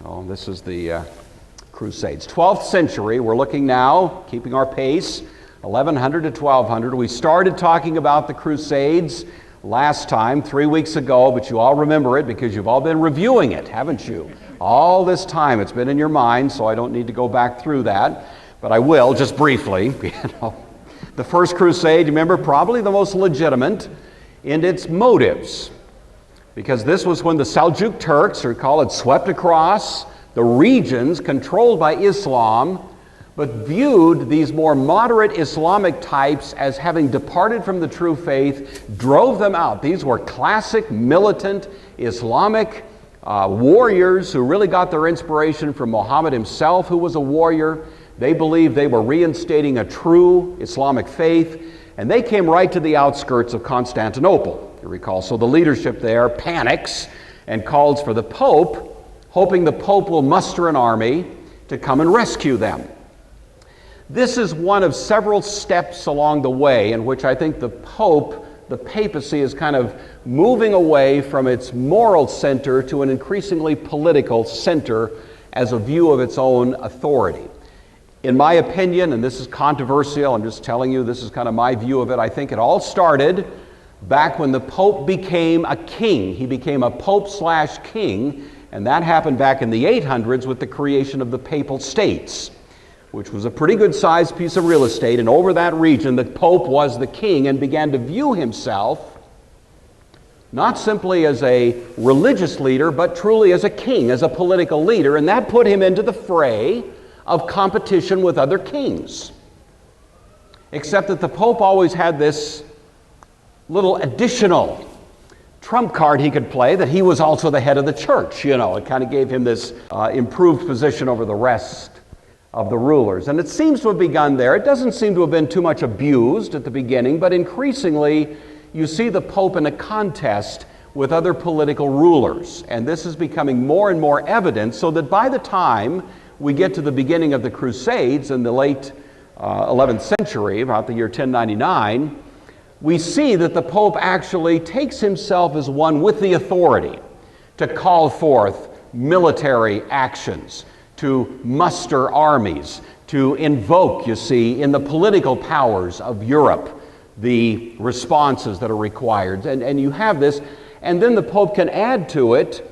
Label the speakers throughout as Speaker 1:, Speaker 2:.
Speaker 1: Oh, this is the Crusades. 12th century, we're looking now, keeping our pace, 1100 to 1200. We started talking about the Crusades last time, 3 weeks ago, but you all remember it because you've all been reviewing it, haven't you? All this time it's been in your mind, so I don't need to go back through that, but I will just briefly. The first crusade, remember, probably the most legitimate in its motives, because this was when the Seljuk Turks, recall, had swept across the regions controlled by Islam, but viewed these more moderate Islamic types as having departed from the true faith, drove them out. These were classic militant Islamic warriors who really got their inspiration from Muhammad himself, who was a warrior. They believed they were reinstating a true Islamic faith, and they came right to the outskirts of Constantinople, you recall. So the leadership there panics and calls for the Pope, hoping the Pope will muster an army to come and rescue them. This is one of several steps along the way in which I think the Pope, the papacy, is kind of moving away from its moral center to an increasingly political center as a view of its own authority. In my opinion, and this is controversial, I'm just telling you, this is kind of my view of it, I think it all started back when the Pope became a king. He became a Pope/king, and that happened back in the 800s with the creation of the Papal States, which was a pretty good sized piece of real estate, and over that region the Pope was the king and began to view himself not simply as a religious leader, but truly as a king, as a political leader, and that put him into the fray of competition with other kings. Except that the Pope always had this little additional trump card he could play, that he was also the head of the church. You know, it kind of gave him this improved position over the rest of the rulers. And it seems to have begun there. It doesn't seem to have been too much abused at the beginning, but increasingly you see the Pope in a contest with other political rulers. And this is becoming more and more evident, so that by the time we get to the beginning of the Crusades in the late 11th century, about the year 1099, we see that the Pope actually takes himself as one with the authority to call forth military actions, to muster armies, to invoke, you see, in the political powers of Europe, the responses that are required. And you have this, and then the Pope can add to it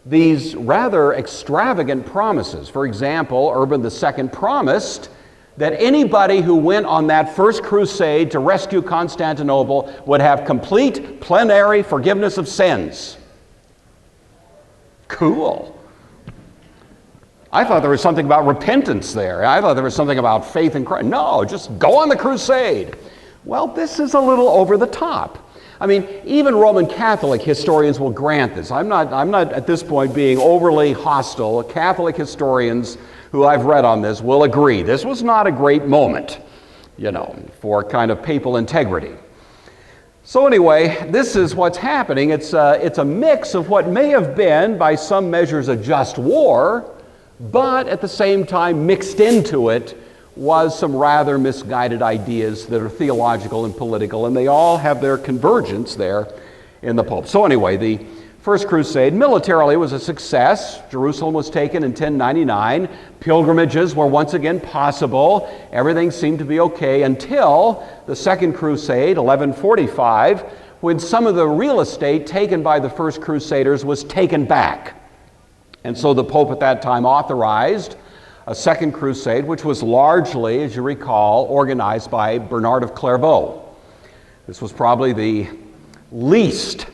Speaker 1: these rather extravagant promises. For example, Urban II promised that anybody who went on that first crusade to rescue Constantinople would have complete plenary forgiveness of sins. Cool. I thought there was something about repentance there. I thought there was something about faith in Christ. No, just go on the crusade. Well, this is a little over the top. I mean, even Roman Catholic historians will grant this. I'm not at this point being overly hostile. Catholic historians who I've read on this will agree this was not a great moment, you know, for kind of papal integrity. So anyway, this is what's happening. It's a mix of what may have been, by some measures, a just war, but at the same time mixed into it was some rather misguided ideas that are theological and political, and they all have their convergence there in the Pope. So anyway, the First Crusade militarily was a success. Jerusalem was taken in 1099. Pilgrimages were once again possible. Everything seemed to be okay until the Second Crusade, 1145, when some of the real estate taken by the First Crusaders was taken back. And so the Pope at that time authorized a Second Crusade, which was largely, as you recall, organized by Bernard of Clairvaux. This was probably the least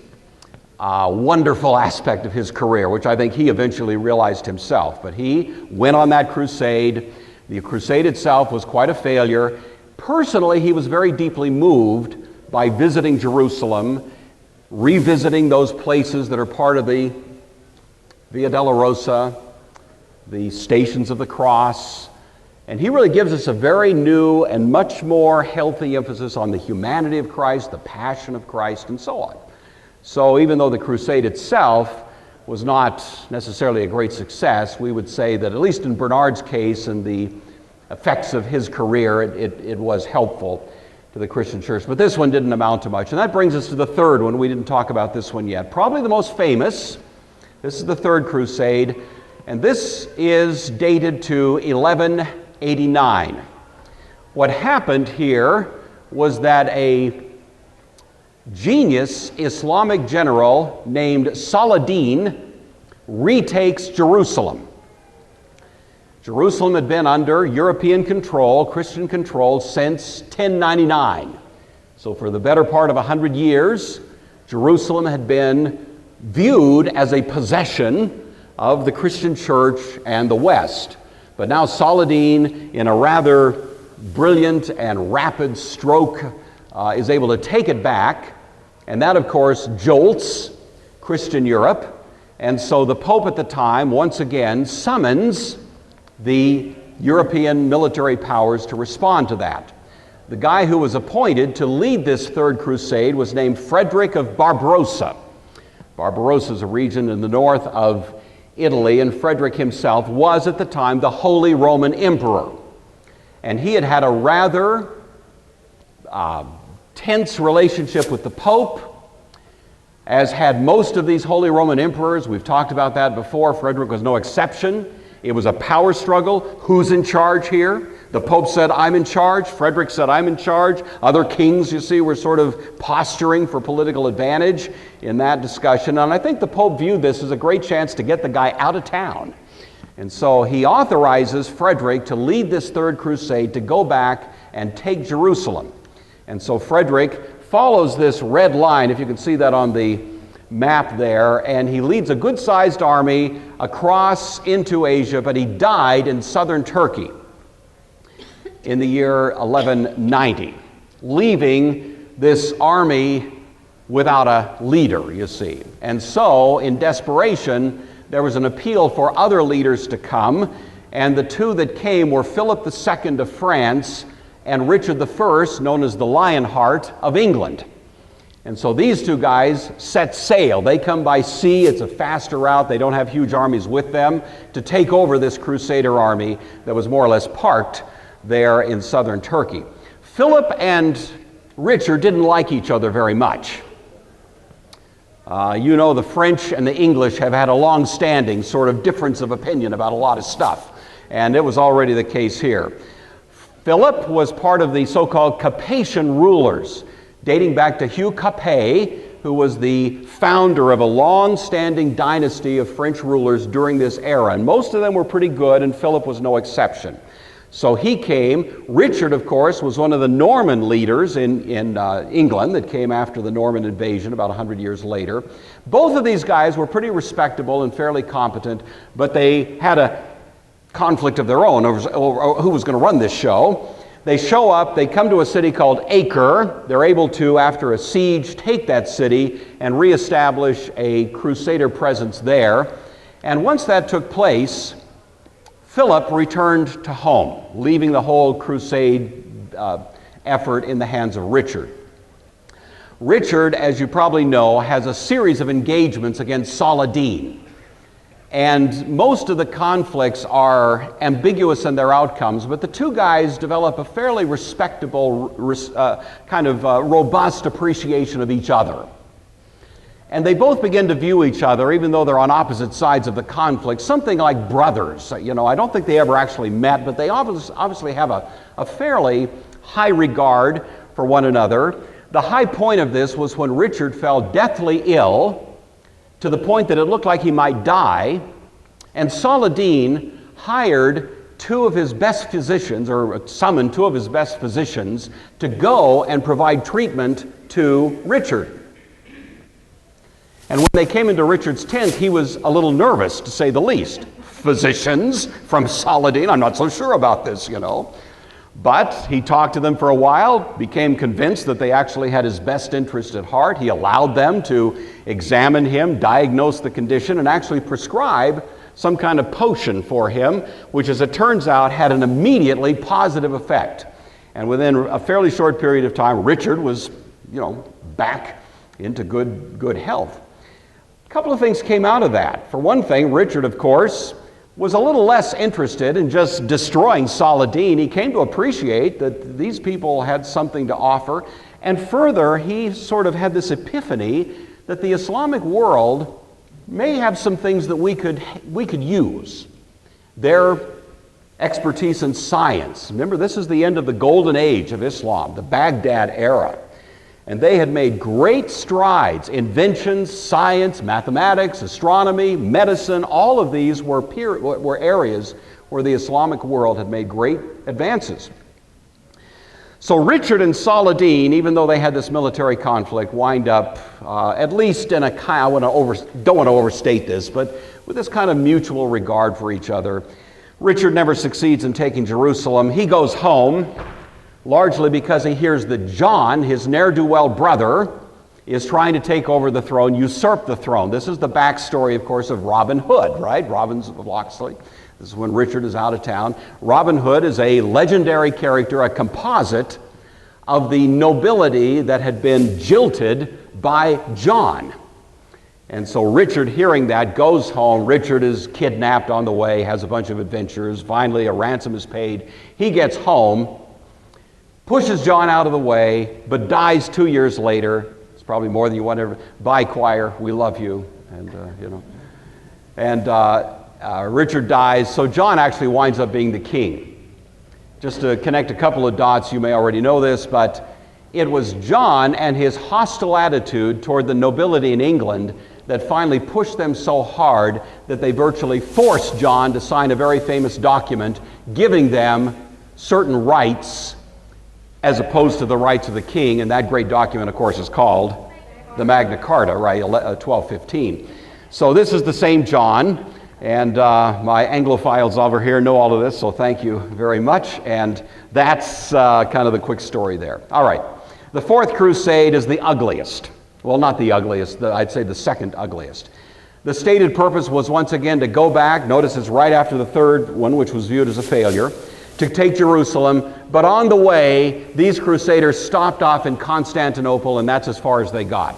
Speaker 1: wonderful aspect of his career, which I think he eventually realized himself. But he went on that crusade. The crusade itself was quite a failure. Personally, he was very deeply moved by visiting Jerusalem, revisiting those places that are part of the Via Dolorosa, the Stations of the Cross, and he really gives us a very new and much more healthy emphasis on the humanity of Christ, the passion of Christ, and so on. So even though the crusade itself was not necessarily a great success, we would say that at least in Bernard's case and the effects of his career, it was helpful to the Christian church. But this one didn't amount to much. And that brings us to the third one. We didn't talk about this one yet. Probably the most famous. This is the Third Crusade. And this is dated to 1189. What happened here was that a genius Islamic general named Saladin retakes Jerusalem. Jerusalem had been under European control, Christian control, since 1099. So for the better part of 100 years, Jerusalem had been viewed as a possession of the Christian church and the West. But now Saladin, in a rather brilliant and rapid stroke, is able to take it back, and that, of course, jolts Christian Europe. And so the Pope at the time, once again, summons the European military powers to respond to that. The guy who was appointed to lead this Third Crusade was named Frederick of Barbarossa. Barbarossa is a region in the north of Italy, and Frederick himself was at the time the Holy Roman Emperor. And he had had a rather tense relationship with the Pope, as had most of these Holy Roman Emperors. We've talked about that before. Frederick was no exception. It was a power struggle. Who's in charge here? The Pope said, I'm in charge. Frederick said, I'm in charge. Other kings, you see, were sort of posturing for political advantage in that discussion. And I think the Pope viewed this as a great chance to get the guy out of town. And so he authorizes Frederick to lead this Third Crusade to go back and take Jerusalem. And so Frederick follows this red line, if you can see that on the map there, and he leads a good-sized army across into Asia, but he died in southern Turkey in the year 1190, leaving this army without a leader, you see. And so, in desperation, there was an appeal for other leaders to come, and the two that came were Philip II of France and Richard I, known as the Lionheart of England. And so these two guys set sail. They come by sea. It's a faster route. They don't have huge armies with them to take over this Crusader army that was more or less parked there in southern Turkey. Philip and Richard didn't like each other very much. You know, the French and the English have had a long-standing sort of difference of opinion about a lot of stuff, and it was already the case here. Philip was part of the so-called Capetian rulers, dating back to Hugh Capet, who was the founder of a long-standing dynasty of French rulers during this era. And most of them were pretty good, and Philip was no exception. So he came. Richard, of course, was one of the Norman leaders in England that came after the Norman invasion about 100 years later. Both of these guys were pretty respectable and fairly competent, but they had a conflict of their own over who was going to run this show. They show up, they come to a city called Acre. They're able to, after a siege, take that city and reestablish a Crusader presence there. And once that took place, Philip returned to home, leaving the whole crusade effort in the hands of Richard. Richard, as you probably know, has a series of engagements against Saladin. And most of the conflicts are ambiguous in their outcomes, but the two guys develop a fairly respectable, robust appreciation of each other. And they both begin to view each other, even though they're on opposite sides of the conflict, something like brothers. You know, I don't think they ever actually met, but they obviously have a fairly high regard for one another. The high point of this was when Richard fell deathly ill, to the point that it looked like he might die, and Saladin hired two of his best physicians, or summoned two of his best physicians, to go and provide treatment to Richard. And when they came into Richard's tent, he was a little nervous, to say the least. Physicians from Saladin, I'm not so sure about this, you know. But he talked to them for a while, became convinced that they actually had his best interest at heart. He allowed them to examine him, diagnose the condition, and actually prescribe some kind of potion for him, which, as it turns out, had an immediately positive effect. And within a fairly short period of time, Richard was, back into good health. A couple of things came out of that. For one thing, Richard, of course, was a little less interested in just destroying Saladin. He came to appreciate that these people had something to offer. And further, he sort of had this epiphany that the Islamic world may have some things that we could use. Their expertise in science. Remember, this is the end of the golden age of Islam, the Baghdad era. And they had made great strides. Inventions, science, mathematics, astronomy, medicine, all of these were areas where the Islamic world had made great advances. So Richard and Saladin, even though they had this military conflict, wind up at least in a kind, don't want to overstate this, but with this kind of mutual regard for each other. Richard never succeeds in taking Jerusalem. He goes home, largely because he hears that John, his ne'er-do-well brother, is trying to take over the throne, usurp the throne. This is the backstory, of course, of Robin Hood, right? Robin of Locksley. This is when Richard is out of town. Robin Hood is a legendary character, a composite of the nobility that had been jilted by John. And so Richard, hearing that, goes home. Richard is kidnapped on the way, has a bunch of adventures. Finally, a ransom is paid. He gets home, pushes John out of the way, but dies 2 years later. It's probably more than you want to ever. Bye, choir. We love you. And Richard dies. So John actually winds up being the king. Just to connect a couple of dots, you may already know this, but it was John and his hostile attitude toward the nobility in England that finally pushed them so hard that they virtually forced John to sign a very famous document giving them certain rights as opposed to the rights of the king. And that great document, of course, is called the Magna Carta, right, 1215. So this is the same John. And my Anglophiles over here know all of this, so thank you very much. And that's kind of the quick story there. All right. The Fourth Crusade is the ugliest. Well, not the ugliest, I'd say the second ugliest. The stated purpose was once again to go back, notice it's right after the third one, which was viewed as a failure, to take Jerusalem. But on the way, these crusaders stopped off in Constantinople, and that's as far as they got.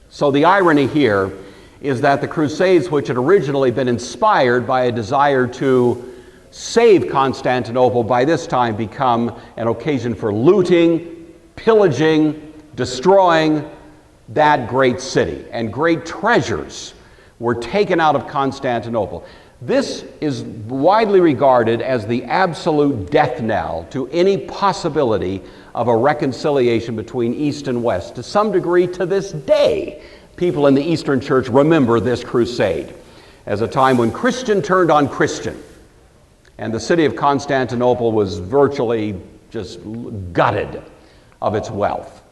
Speaker 1: So the irony here is that the Crusades, which had originally been inspired by a desire to save Constantinople, by this time become an occasion for looting, pillaging, destroying that great city. And great treasures were taken out of Constantinople. This is widely regarded as the absolute death knell to any possibility of a reconciliation between East and West. To some degree, to this day, people in the Eastern Church remember this crusade as a time when Christian turned on Christian. And the city of Constantinople was virtually just gutted of its wealth.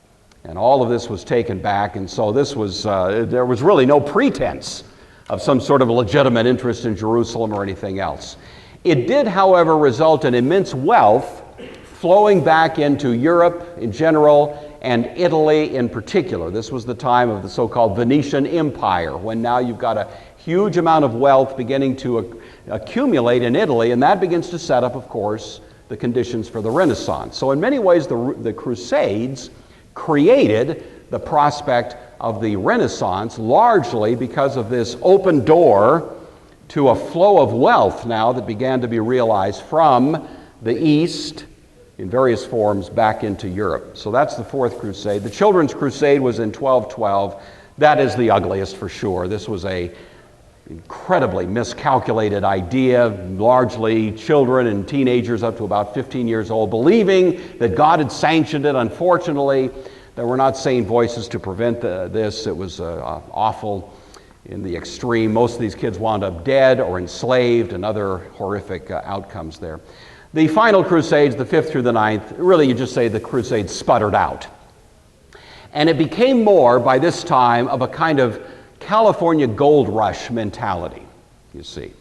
Speaker 1: And all of this was taken back, and so this was, there was really no pretense of some sort of legitimate interest in Jerusalem or anything else. It did, however, result in immense wealth flowing back into Europe in general and Italy in particular. This was the time of the so-called Venetian Empire, when now you've got a huge amount of wealth beginning to accumulate in Italy, and that begins to set up, of course, the conditions for the Renaissance. So in many ways, the Crusades created the prospect of the Renaissance, largely because of this open door to a flow of wealth now that began to be realized from the East in various forms back into Europe. So that's the Fourth Crusade. The Children's Crusade was in 1212. That is the ugliest for sure. This was a incredibly miscalculated idea, largely children and teenagers up to about 15 years old, believing that God had sanctioned it. Unfortunately, there were not sane voices to prevent this. It was awful in the extreme. Most of these kids wound up dead or enslaved, and other horrific outcomes there. The final Crusades, the 5th through the 9th, really you just say the Crusades sputtered out. And it became more, by this time, of a kind of California gold rush mentality, you see.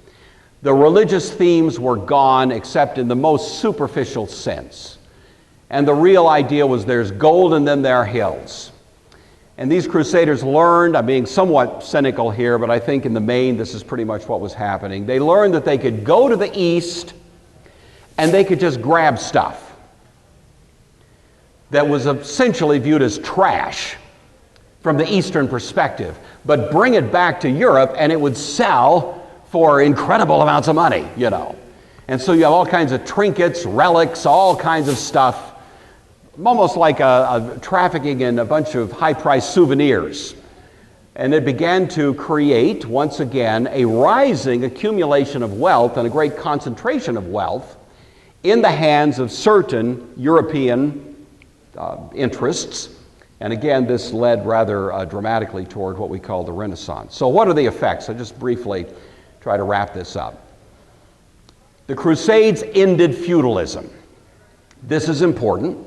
Speaker 1: The religious themes were gone, except in the most superficial sense. And the real idea was there's gold and then there are hills. And these crusaders learned, I'm being somewhat cynical here, but I think in the main this is pretty much what was happening. They learned that they could go to the east and they could just grab stuff that was essentially viewed as trash from the Eastern perspective, but bring it back to Europe and it would sell for incredible amounts of money, you know. And so you have all kinds of trinkets, relics, all kinds of stuff, almost like a trafficking in a bunch of high-priced souvenirs And it began to create, once again, a rising accumulation of wealth and a great concentration of wealth in the hands of certain European interests. And again, this led rather dramatically toward what we call the Renaissance. So what are the effects? I'll just briefly try to wrap this up. The Crusades ended feudalism. This is important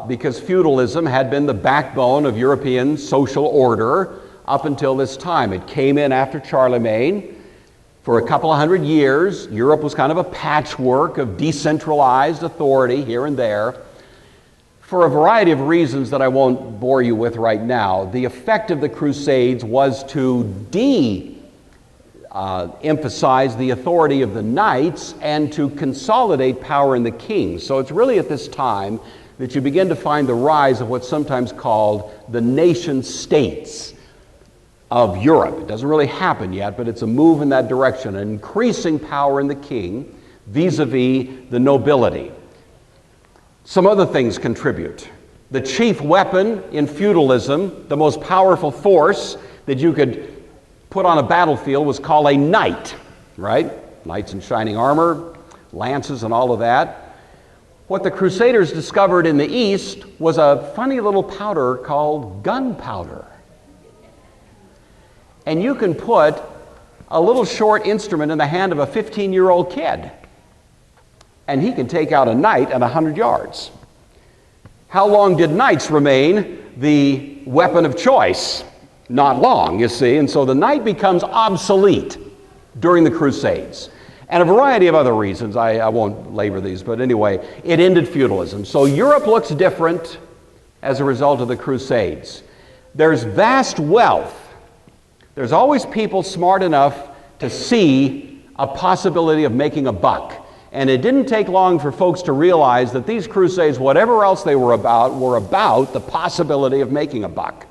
Speaker 1: because feudalism had been the backbone of European social order up until this time. It came in after Charlemagne. For a couple of hundred years, Europe was kind of a patchwork of decentralized authority here and there. For a variety of reasons that I won't bore you with right now, the effect of the Crusades was to emphasize the authority of the knights and to consolidate power in the king. So it's really at this time that you begin to find the rise of what's sometimes called the nation states of Europe. It doesn't really happen yet, but it's a move in that direction, an increasing power in the king vis-a-vis the nobility. Some other things contribute. The chief weapon in feudalism, the most powerful force that you could put on a battlefield, was called a knight, right? Knights in shining armor, lances and all of that. What the Crusaders discovered in the East was a funny little powder called gunpowder. And you can put a little short instrument in the hand of a 15-year-old kid, and he can take out a knight at 100 yards. How long did knights remain the weapon of choice? Not long, you see, and so the knight becomes obsolete during the Crusades. And a variety of other reasons. I won't labor these, but anyway, it ended feudalism. So Europe looks different as a result of the Crusades. There's vast wealth. There's always people smart enough to see a possibility of making a buck. And it didn't take long for folks to realize that these Crusades, whatever else they were about the possibility of making a buck.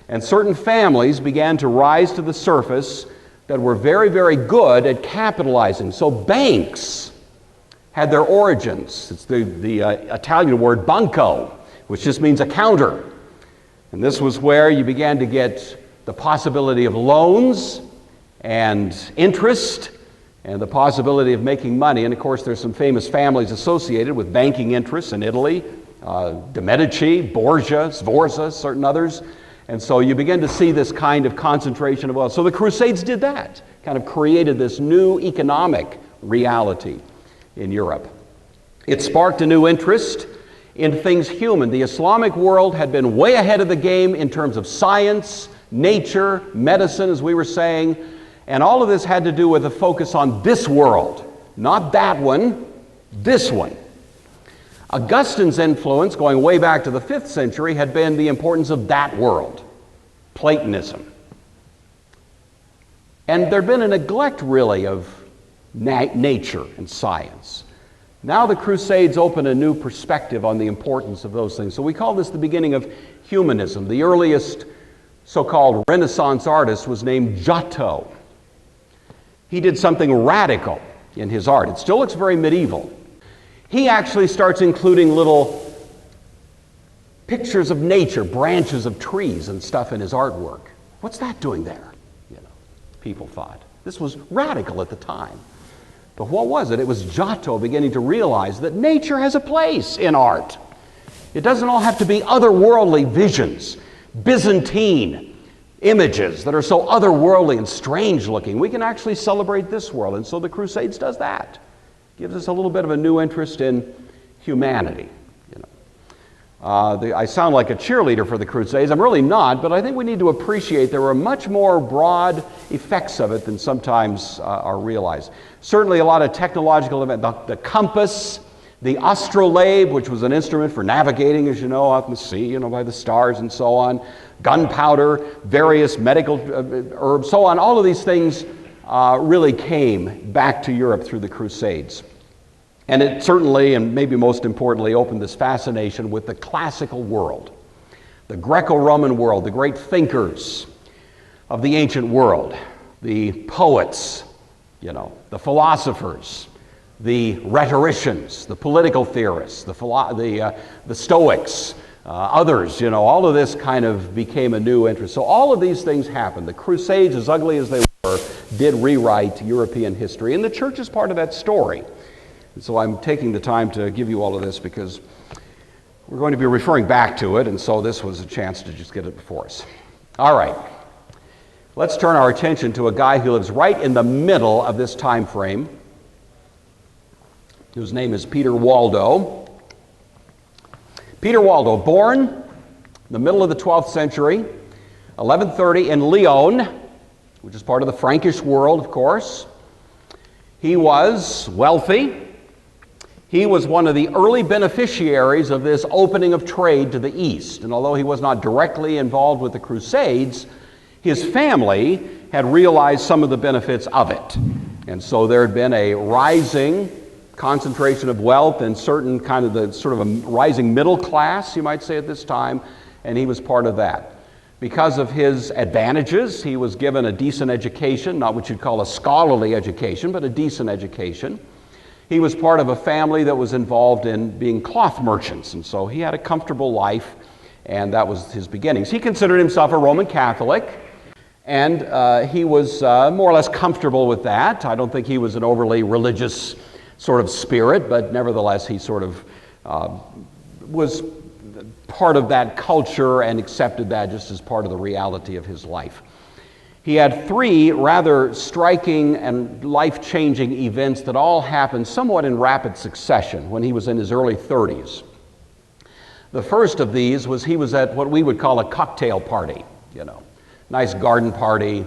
Speaker 1: And certain families began to rise to the surface that were very, very good at capitalizing. So banks had their origins. It's the Italian word banco, which just means a counter. And this was where you began to get the possibility of loans and interest and the possibility of making money. And of course, there's some famous families associated with banking interests in Italy, de' Medici, Borgia, Sforza, certain others. And so you begin to see this kind of concentration of wealth. So the Crusades did that, kind of created this new economic reality in Europe. It sparked a new interest in things human. The Islamic world had been way ahead of the game in terms of science, nature, medicine, as we were saying, and all of this had to do with a focus on this world, not that one, this one. Augustine's influence, going way back to the 5th century, had been the importance of that world, Platonism. And there'd been a neglect, really, of nature and science. Now the Crusades open a new perspective on the importance of those things. So we call this the beginning of humanism. The earliest so-called Renaissance artist was named Giotto. He did something radical in his art. It still looks very medieval. He actually starts including little pictures of nature, branches of trees and stuff in his artwork. What's that doing there? People thought. This was radical at the time. But what was it? It was Giotto beginning to realize that nature has a place in art. It doesn't all have to be otherworldly visions, Byzantine images that are so otherworldly and strange looking. We can actually celebrate this world. And so the Crusades does that. Gives us a little bit of a new interest in humanity. I sound like a cheerleader for the Crusades. I'm really not, but I think we need to appreciate there were much more broad effects of it than sometimes are realized. Certainly a lot of technological events, the compass, the astrolabe, which was an instrument for navigating, as you know, out in the sea, by the stars and so on, gunpowder, various medical herbs, so on. All of these things really came back to Europe through the Crusades. And it certainly, and maybe most importantly, opened this fascination with the classical world, the Greco-Roman world, the great thinkers of the ancient world, the poets, the philosophers, the rhetoricians, the political theorists, the Stoics, others, all of this kind of became a new interest. So all of these things happened. The Crusades, as ugly as they were, did rewrite European history, and the church is part of that story. And so I'm taking the time to give you all of this because we're going to be referring back to it, and so this was a chance to just get it before us. All right. Let's turn our attention to a guy who lives right in the middle of this time frame, whose name is Peter Waldo. Peter Waldo, born in the middle of the 12th century, 1130 in Lyon, which is part of the Frankish world, of course. He was wealthy. He was one of the early beneficiaries of this opening of trade to the east. And although he was not directly involved with the Crusades, his family had realized some of the benefits of it. And so there had been a rising concentration of wealth and certain kind of the sort of a rising middle class, you might say at this time, and he was part of that. Because of his advantages, he was given a decent education, not what you'd call a scholarly education, but a decent education. He was part of a family that was involved in being cloth merchants, and so he had a comfortable life, and that was his beginnings. He considered himself a Roman Catholic, and he was more or less comfortable with that. I don't think he was an overly religious sort of spirit, but nevertheless he sort of was part of that culture and accepted that just as part of the reality of his life. He had three rather striking and life-changing events that all happened somewhat in rapid succession when he was in his early 30s. The first of these was he was at what we would call a cocktail party, nice garden party,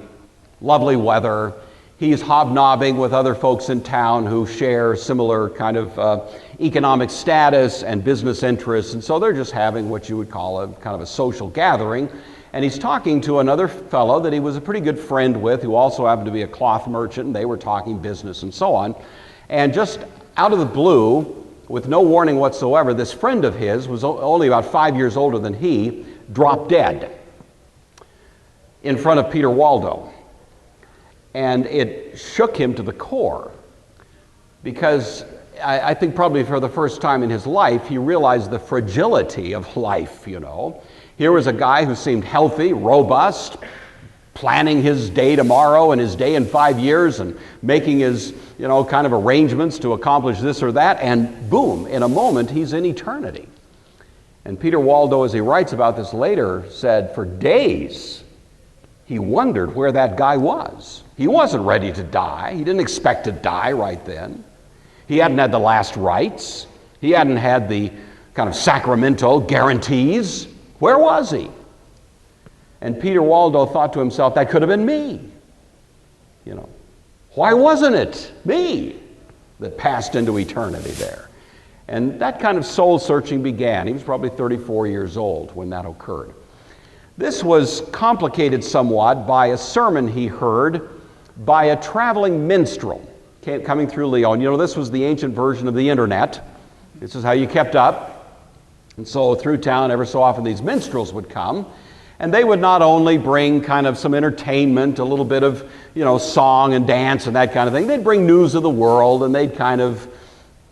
Speaker 1: lovely weather. He's hobnobbing with other folks in town who share similar kind of economic status and business interests, and so they're just having what you would call a kind of a social gathering. And he's talking to another fellow that he was a pretty good friend with, who also happened to be a cloth merchant, and they were talking business and so on. And just out of the blue, with no warning whatsoever, this friend of his was only about 5 years older than he, dropped dead in front of Peter Waldo. And it shook him to the core, because I think probably for the first time in his life, he realized the fragility of life, Here was a guy who seemed healthy, robust, planning his day tomorrow and his day in 5 years and making his, kind of arrangements to accomplish this or that, and boom, in a moment, he's in eternity. And Peter Waldo, as he writes about this later, said for days he wondered where that guy was. He wasn't ready to die. He didn't expect to die right then. He hadn't had the last rites. He hadn't had the kind of sacramental guarantees. Where was he? And Peter Waldo thought to himself, that could have been me. Why wasn't it me that passed into eternity there? And that kind of soul searching began. He was probably 34 years old when that occurred. This was complicated somewhat by a sermon he heard by a traveling minstrel coming through Lyon. This was the ancient version of the internet. This is how you kept up. And so through town, ever so often, these minstrels would come, and they would not only bring kind of some entertainment, a little bit of, song and dance and that kind of thing. They'd bring news of the world, and they'd kind of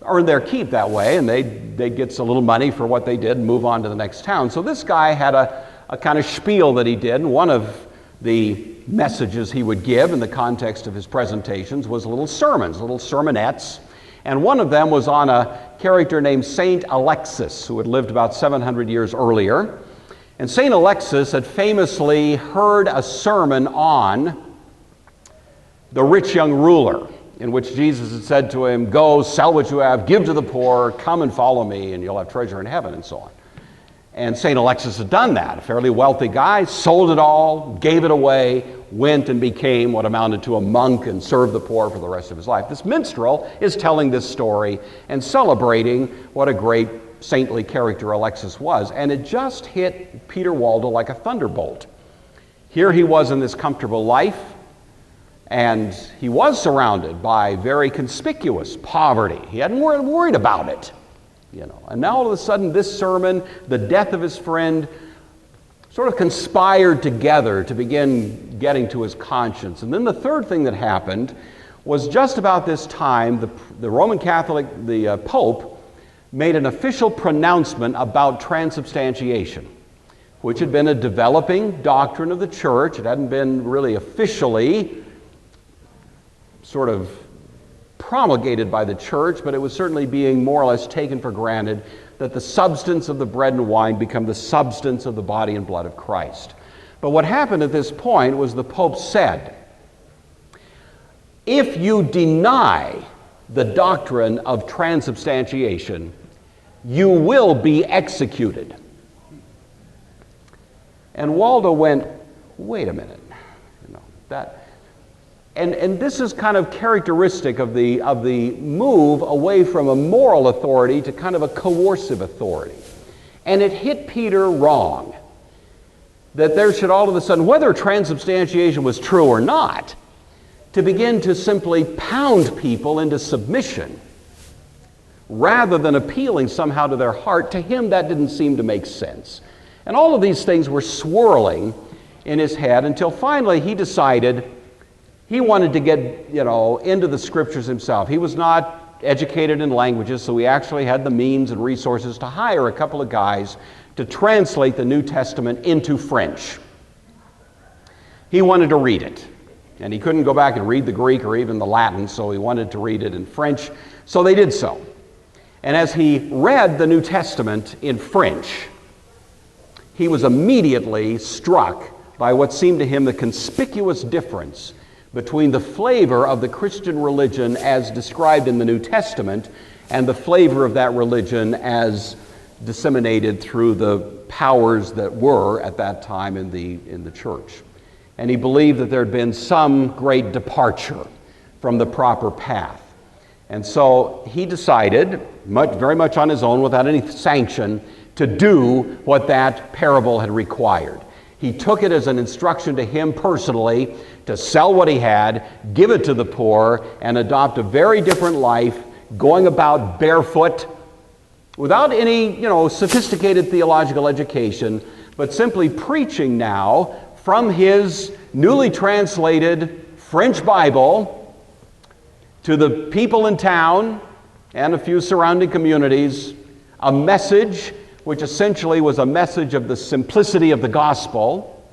Speaker 1: earn their keep that way, and they'd get a little money for what they did and move on to the next town. So this guy had a kind of spiel that he did, and one of the messages he would give in the context of his presentations was little sermons, little sermonettes, and one of them was on a character named Saint Alexis, who had lived about 700 years earlier. And Saint Alexis had famously heard a sermon on the rich young ruler, in which Jesus had said to him, go, sell what you have, give to the poor, come and follow me, and you'll have treasure in heaven, and so on. And St. Alexis had done that. A fairly wealthy guy, sold it all, gave it away, went and became what amounted to a monk and served the poor for the rest of his life. This minstrel is telling this story and celebrating what a great saintly character Alexis was. And it just hit Peter Waldo like a thunderbolt. Here he was in this comfortable life, and he was surrounded by very conspicuous poverty. He hadn't worried about it. And now all of a sudden this sermon, the death of his friend, sort of conspired together to begin getting to his conscience. And then the third thing that happened was just about this time, the Roman Catholic, the Pope, made an official pronouncement about transubstantiation, which had been a developing doctrine of the church. It hadn't been really officially sort of promulgated by the church, but it was certainly being more or less taken for granted that the substance of the bread and wine become the substance of the body and blood of Christ. But what happened at this point was the Pope said, if you deny the doctrine of transubstantiation, you will be executed. And Waldo went, wait a minute, and this is kind of characteristic of the move away from a moral authority to kind of a coercive authority. And it hit Peter wrong, that there should all of a sudden, whether transubstantiation was true or not, to begin to simply pound people into submission rather than appealing somehow to their heart. To him, that didn't seem to make sense. And all of these things were swirling in his head until finally he decided he wanted to get, into the scriptures himself. He was not educated in languages, so he actually had the means and resources to hire a couple of guys to translate the New Testament into French. He wanted to read it, and he couldn't go back and read the Greek or even the Latin, so he wanted to read it in French, so they did so. And as he read the New Testament in French, he was immediately struck by what seemed to him the conspicuous difference between the flavor of the Christian religion as described in the New Testament and the flavor of that religion as disseminated through the powers that were at that time in the church. And he believed that there had been some great departure from the proper path. And so he decided, very much on his own, without any sanction, to do what that parable had required. He took it as an instruction to him personally to sell what he had, give it to the poor, and adopt a very different life, going about barefoot, without any, sophisticated theological education, but simply preaching now from his newly translated French Bible to the people in town and a few surrounding communities, a message which essentially was a message of the simplicity of the gospel.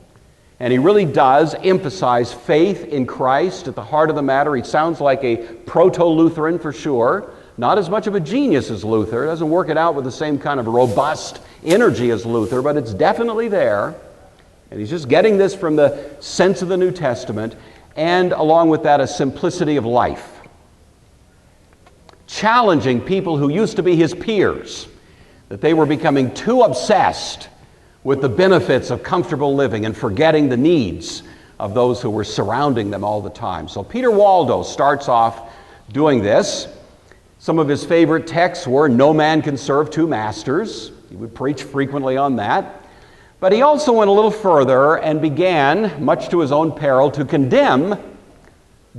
Speaker 1: And he really does emphasize faith in Christ at the heart of the matter. He sounds like a proto-Lutheran for sure. Not as much of a genius as Luther. It doesn't work it out with the same kind of robust energy as Luther, but it's definitely there. And he's just getting this from the sense of the New Testament, and along with that, a simplicity of life. Challenging people who used to be his peers, that they were becoming too obsessed with the benefits of comfortable living and forgetting the needs of those who were surrounding them all the time. So Peter Waldo starts off doing this. Some of his favorite texts were, "No man can serve two masters." He would preach frequently on that. But he also went a little further and began, much to his own peril, to condemn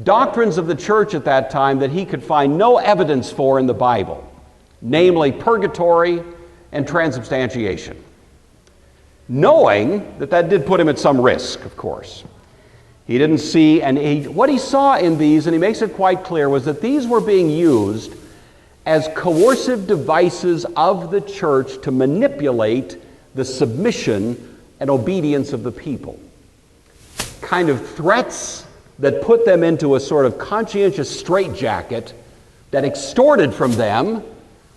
Speaker 1: doctrines of the church at that time that he could find no evidence for in the Bible, namely purgatory and transubstantiation, knowing that that did put him at some risk, of course. He didn't see, and what he saw in these, and he makes it quite clear, was that these were being used as coercive devices of the church to manipulate the submission and obedience of the people. Kind of threats that put them into a sort of conscientious straitjacket that extorted from them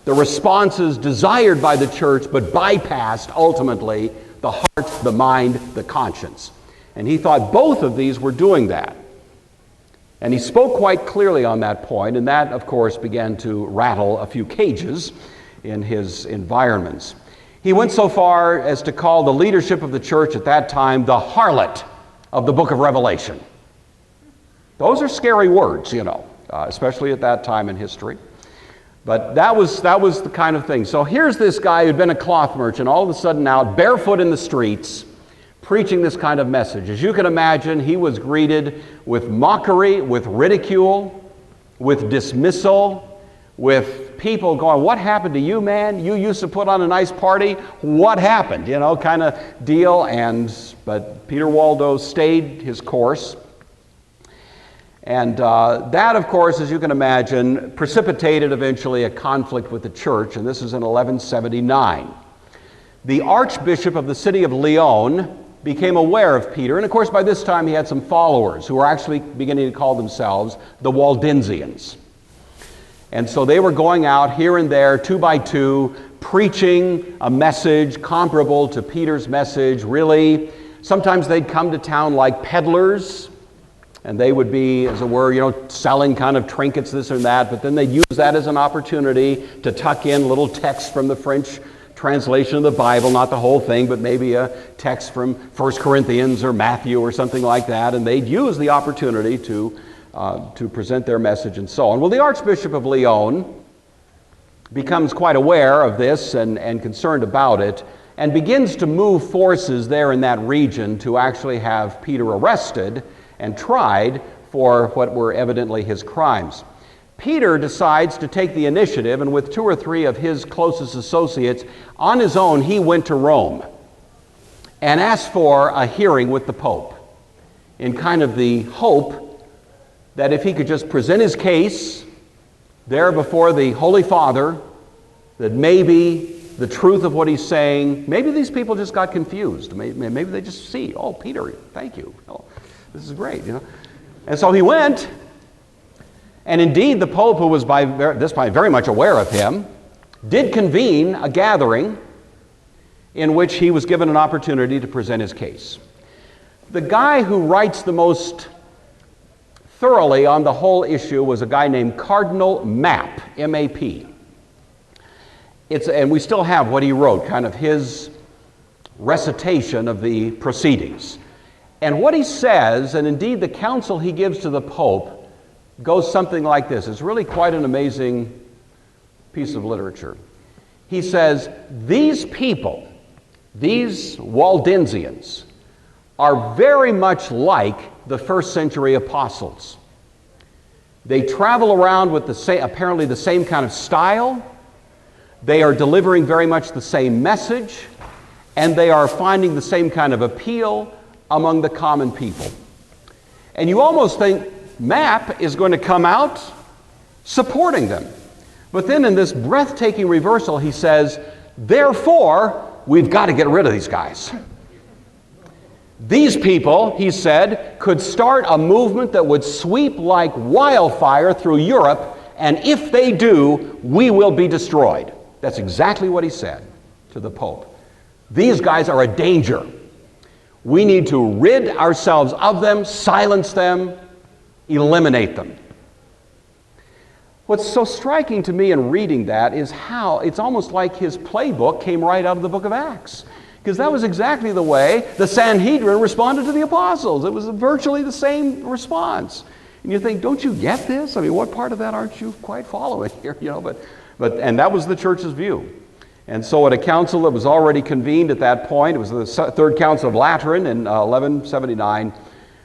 Speaker 1: the responses desired by the church, but bypassed ultimately the heart, the mind, the conscience. And he thought both of these were doing that. And he spoke quite clearly on that point, and that, of course, began to rattle a few cages in his environments. He went so far as to call the leadership of the church at that time the harlot of the book of Revelation. Those are scary words, especially at that time in history. But that was the kind of thing. So here's this guy who'd been a cloth merchant, all of a sudden out barefoot in the streets, preaching this kind of message. As you can imagine, he was greeted with mockery, with ridicule, with dismissal, with people going, "What happened to you, man? You used to put on a nice party. What happened?" Kind of deal. But Peter Waldo stayed his course. And that, of course, as you can imagine, precipitated eventually a conflict with the church, and this is in 1179. The Archbishop of the city of Lyon became aware of Peter, and of course by this time he had some followers who were actually beginning to call themselves the Waldensians. And so they were going out here and there, 2 by 2, preaching a message comparable to Peter's message, really. Sometimes they'd come to town like peddlers, and they would be, as it were, selling kind of trinkets, this or that, but then they'd use that as an opportunity to tuck in little texts from the French translation of the Bible, not the whole thing, but maybe a text from 1 Corinthians or Matthew or something like that, and they'd use the opportunity to present their message and so on. Well, the Archbishop of Lyon becomes quite aware of this and concerned about it, and begins to move forces there in that region to actually have Peter arrested and tried for what were evidently his crimes. Peter decides to take the initiative, and with 2 or 3 of his closest associates, on his own, he went to Rome and asked for a hearing with the Pope in kind of the hope that if he could just present his case there before the Holy Father, that maybe the truth of what he's saying, maybe these people just got confused. Maybe they just see, oh, Peter, thank you. Oh, this is great, And so he went. And indeed, the Pope, who was by this point very much aware of him, did convene a gathering in which he was given an opportunity to present his case. The guy who writes the most thoroughly on the whole issue was a guy named Cardinal Mapp, M-A-P. And we still have what he wrote, kind of his recitation of the proceedings. And what he says, and indeed the counsel he gives to the Pope, goes something like this. It's really quite an amazing piece of literature. He says, these people, these Waldensians, are very much like the first century apostles. They travel around with apparently the same kind of style. They are delivering very much the same message, and they are finding the same kind of appeal among the common people. And you almost think Mapp is going to come out supporting them. But then in this breathtaking reversal, he says, therefore, we've got to get rid of these guys. These people, he said, could start a movement that would sweep like wildfire through Europe, and if they do, we will be destroyed. That's exactly what he said to the Pope. These guys are a danger. We need to rid ourselves of them, silence them, eliminate them. What's so striking to me in reading that is how it's almost like his playbook came right out of the book of Acts. Because that was exactly the way the Sanhedrin responded to the apostles. It was virtually the same response. And you think, don't you get this? I mean, what part of that aren't you quite following here? And that was the church's view. And so at a council that was already convened at that point, it was the Third Council of Lateran in 1179,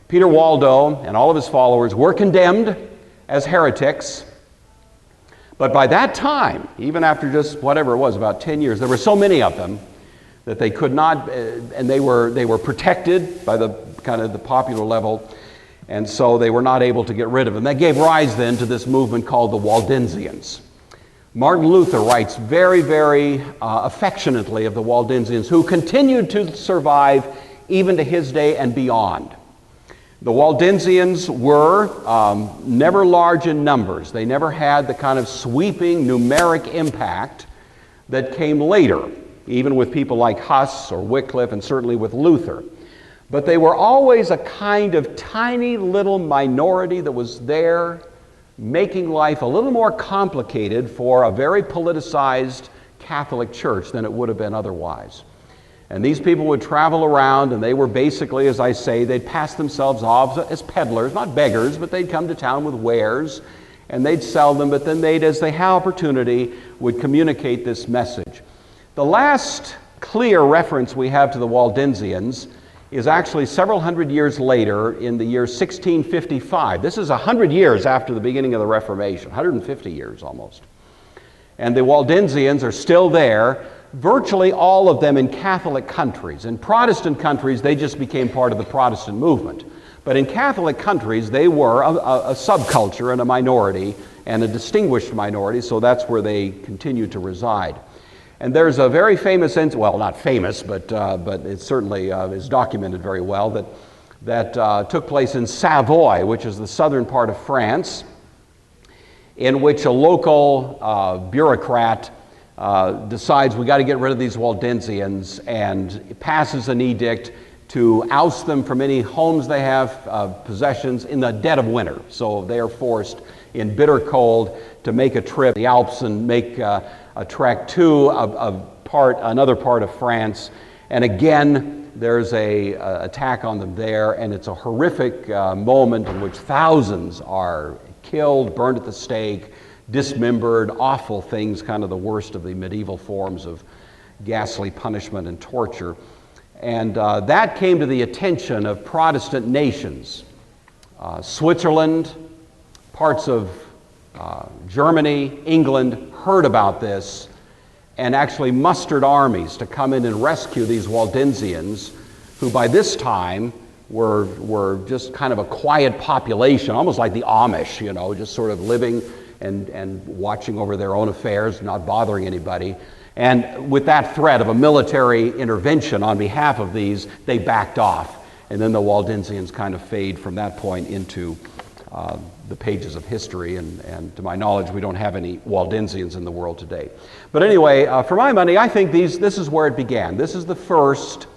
Speaker 1: Peter Waldo and all of his followers were condemned as heretics. But by that time, even after just whatever it was, about 10 years, there were so many of them that they could not, and they were protected by the kind of the popular level, and so they were not able to get rid of them. That gave rise then to this movement called the Waldensians. Martin Luther writes very, very affectionately of the Waldensians, who continued to survive even to his day and beyond. The Waldensians were never large in numbers. They never had the kind of sweeping numeric impact that came later, even with people like Huss or Wycliffe and certainly with Luther. But they were always a kind of tiny little minority that was there, making life a little more complicated for a very politicized Catholic Church than it would have been otherwise. And these people would travel around, and they were basically, as I say, they'd pass themselves off as peddlers, not beggars, but they'd come to town with wares, and they'd sell them, but then they'd, as they had opportunity, would communicate this message. The last clear reference we have to the Waldensians is actually several hundred years later in the year 1655. This is 100 years after the beginning of the Reformation, 150 years almost. And the Waldensians are still there, virtually all of them in Catholic countries. In Protestant countries, they just became part of the Protestant movement. But in Catholic countries, they were a subculture and a minority, and a distinguished minority, so that's where they continue to reside. And there's a very famous, well, not famous, but it certainly is documented very well, that took place in Savoy, which is the southern part of France, in which a local bureaucrat decides we got to get rid of these Waldensians, and passes an edict to oust them from any homes they have, possessions, in the dead of winter. So they are forced in bitter cold to make a trip to the Alps and make a trek to another part of France. And again, there's a attack on them there, and it's a horrific moment in which thousands are killed, burned at the stake, dismembered, awful things, kind of the worst of the medieval forms of ghastly punishment and torture. And that came to the attention of Protestant nations. Switzerland, parts of Germany, England heard about this and actually mustered armies to come in and rescue these Waldensians, who by this time were just kind of a quiet population, almost like the Amish, just sort of living and watching over their own affairs, not bothering anybody. And with that threat of a military intervention on behalf of these, they backed off. And then the Waldensians kind of fade from that point into the pages of history. And to my knowledge, we don't have any Waldensians in the world today. But anyway, for my money, I think this is where it began. This is the first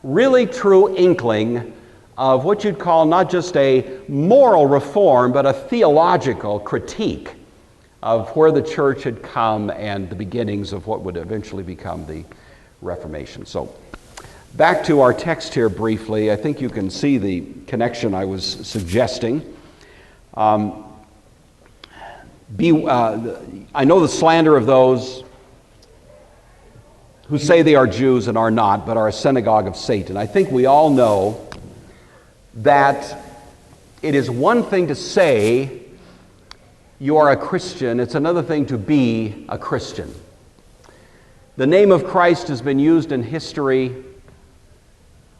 Speaker 1: really true inkling of what you'd call not just a moral reform, but a theological critique of where the church had come and the beginnings of what would eventually become the Reformation. So, back to our text here briefly. I think you can see the connection I was suggesting. I know the slander of those who say they are Jews and are not, but are a synagogue of Satan. I think we all know that it is one thing to say you are a Christian, it's another thing to be a Christian. The name of Christ has been used in history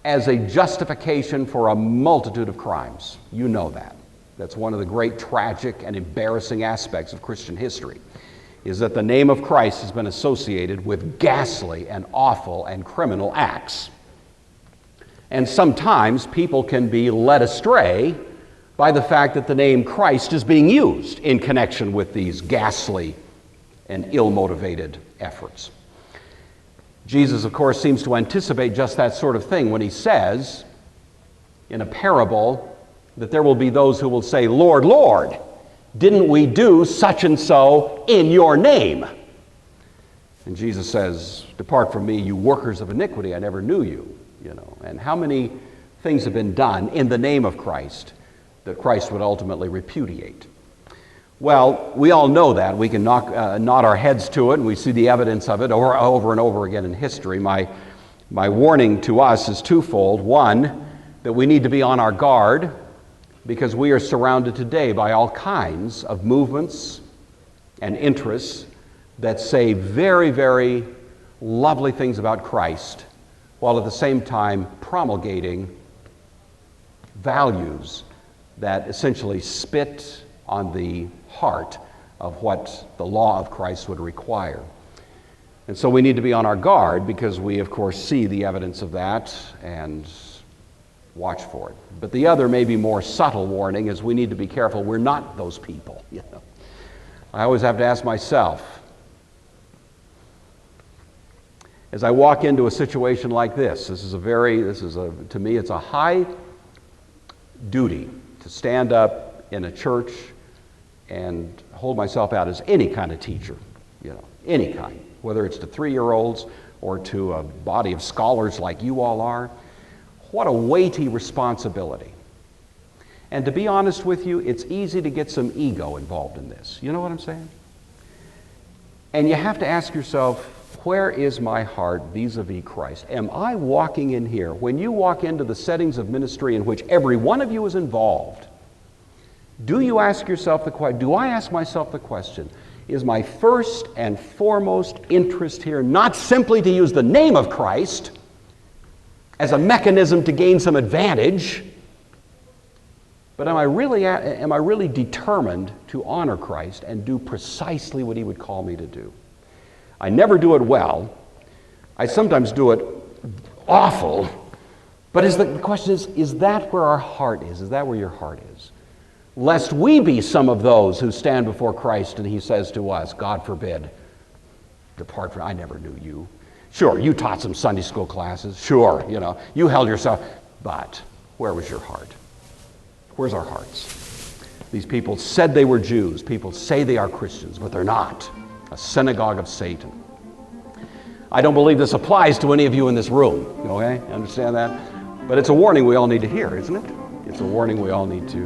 Speaker 1: as a justification for a multitude of crimes. You know that. That's one of the great tragic and embarrassing aspects of Christian history, is that the name of Christ has been associated with ghastly and awful and criminal acts. And sometimes people can be led astray by the fact that the name Christ is being used in connection with these ghastly and ill-motivated efforts. Jesus, of course, seems to anticipate just that sort of thing when he says in a parable that there will be those who will say, "Lord, Lord, didn't we do such and so in your name?" And Jesus says, "Depart from me, you workers of iniquity, I never knew you." And how many things have been done in the name of Christ that Christ would ultimately repudiate? Well, we all know that. We can nod our heads to it, and we see the evidence of it over and over again in history. My warning to us is twofold. One, that we need to be on our guard, because we are surrounded today by all kinds of movements and interests that say very, very lovely things about Christ, while at the same time promulgating values that essentially spit on the heart of what the law of Christ would require. And so we need to be on our guard, because we, of course, see the evidence of that and watch for it. But the other, maybe more subtle warning is we need to be careful we're not those people. I always have to ask myself, as I walk into a situation like this, to me, it's a high duty to stand up in a church and hold myself out as any kind of teacher, any kind, whether it's to 3-year-olds or to a body of scholars like you all are. What a weighty responsibility. And to be honest with you, it's easy to get some ego involved in this. You know what I'm saying? And you have to ask yourself, where is my heart vis-a-vis Christ? Am I walking in here? When you walk into the settings of ministry in which every one of you is involved, do you ask yourself the question, do I ask myself the question, is my first and foremost interest here not simply to use the name of Christ as a mechanism to gain some advantage, But am I really determined to honor Christ and do precisely what he would call me to do? I never do it well. I sometimes do it awful. But the question is that where our heart is? Is that where your heart is? Lest we be some of those who stand before Christ and he says to us, God forbid, depart from, I never knew you. Sure, you taught some Sunday school classes. Sure, you held yourself. But where was your heart? Where's our hearts? These people said they were Jews. People say they are Christians, but they're not. A synagogue of Satan. I don't believe this applies to any of you in this room. Okay? Understand that? But it's a warning we all need to hear, isn't it? It's a warning we all need to